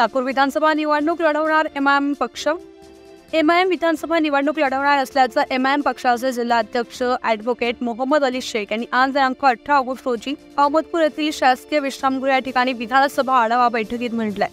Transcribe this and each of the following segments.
चाकूर विधानसभा निवडणूक लढवणार एमआयएम पक्ष। एमआयएम विधानसभा निवडणूक लढवणार असल्याचं एमआयएम पक्षाचे जिल्हा अध्यक्ष ॲडव्होकेट मोहम्मद अली शेख यांनी आज दिनांक 18 ऑगस्ट रोजी अहमदपूर येथील शासकीय विश्रामगृह या ठिकाणी विधानसभा आढावा बैठकीत म्हटलंय।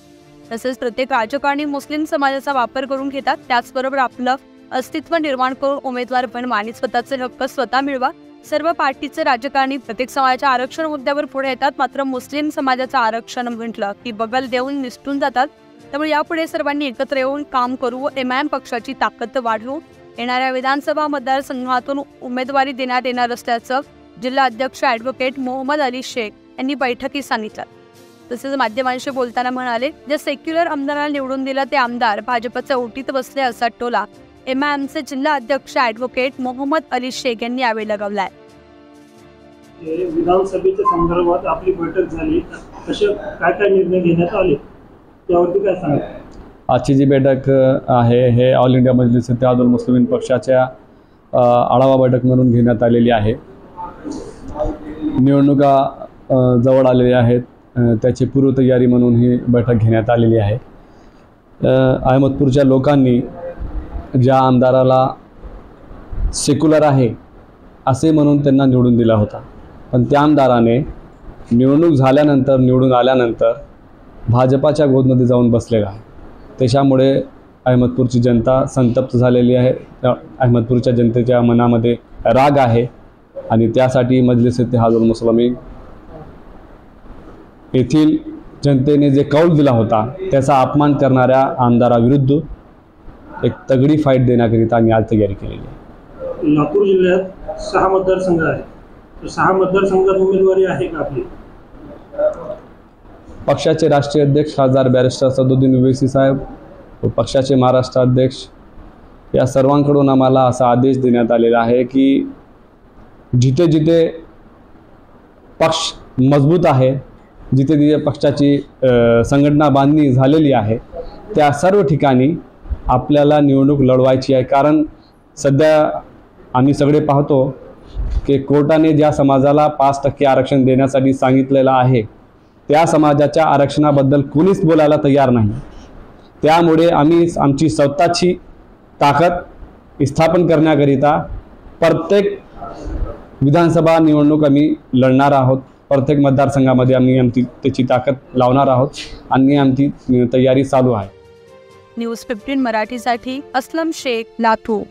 तसेच प्रत्येक राजकारणी मुस्लिम समाजाचा वापर करून घेतात, त्याचबरोबर आपलं अस्तित्व निर्माण करून उमेदवार बनवा आणि स्वतःचे हक्क स्वतः मिळवा। सर्व पार्टीचे राजकारणी प्रत्येक समाजाच्या आरक्षण मुद्द्यावर पुढे येतात, मात्र मुस्लिम समाजाचं आरक्षण म्हटलं की बगल देऊन निसटून जातात। त्यामुळे यापुढे सर्वांनी एकत्र येऊन काम करू व एमआयएम पक्षाची ताकद वाढवू। येणाऱ्या विधानसभा मतदारसंघातून उमेदवारी देण्यात येणार असल्याचं जिल्हा अध्यक्ष ॲडव्होकेट मोहम्मद अली शेख यांनी बैठकीत सांगितलं। तसेच माध्यमांशी बोलताना म्हणाले, जे सेक्युलर आमदाराला निवडून दिलं ते आमदार भाजपच्या ओटीत बसले असा टोला एमआयएमचे जिल्हा अध्यक्ष ॲडव्होकेट मोहम्मद अली शेख यांनी यावेळी लगावलाय। विधानसभेच्या संदर्भात आपली बैठक झाली, कसे काय निर्णय घेण्यात आले त्यावरती काय सांगा। आजची जी बैठक आहे हे ऑल इंडिया मजलिस इत्तेहादुल मुस्लिमीन पक्षाच्या आढावा बैठक म्हणून घेण्यात आलेली आहे। निवडणुका जवळ आलेल्या आहेत, त्याची पूर्वतयारी म्हणून ही बैठक घेण्यात आलेली आहे। अहमदपूरच्या लोकांनी ज्या आमदाराला सेक्युलर आहे असे म्हणून त्यांना निवडून दिला होता, पण त्या आमदाराने निवडणूक झाल्यानंतर निवडून आल्यानंतर भाजपाच्या गोदमध्ये जाऊन बसलेला आहे। त्याच्यामुळे अहमदपूरची जनता संतप्त झालेली आहे। अहमदपूरच्या जनतेच्या मनामध्ये राग आहे आणि त्यासाठी मजलिस इत्तेहादुल मुस्लिमीन येथील जनतेने जे कौल दिला होता त्याचा अपमान करणाऱ्या आमदाराविरुद्ध एक तगडी फाईट देण्याकरिता आम्ही आज तयारी केलेली आहे। लातूर जिल्ह्यात 6 मतदारसंघ आहेत, तर 6 मतदारसंघात उमेदवारी आहे का आपली? पक्षाचे राष्ट्रीय अध्यक्ष खासदार बॅरिस्टर सदुद्दीन ओवैसी साहेब व पक्षाचे महाराष्ट्र अध्यक्ष या सर्वांकडून आम्हाला असा आदेश देण्यात आलेला आहे की जिथे जिथे पक्ष मजबूत आहे, जिथे जिथे पक्षाची संघटना बांधणी झालेली आहे, त्या सर्व ठिकाणी आपल्याला निवडणूक लढवायची आहे। कारण सध्या आम्ही सगळे पाहतो की कोर्टाने ज्या समाजाला 5% आरक्षण देण्यासाठी सांगितलेलं आहे त्या समाजाच्या आरक्षणाबद्दल कोणीच बोलायला तयार नाही। त्यामुळे आम्ही आमची स्वतःची ताकद स्थापन करण्याकरिता प्रत्येक विधानसभा निवडणूक आम्ही लढणार आहोत। प्रत्येक मतदारसंघामध्ये आम्ही त्याची ताकद लावणार आहोत आणि आमची तयारी चालू आहे। न्यूज 15 मराठीसाठी असलम शेख, लातूर।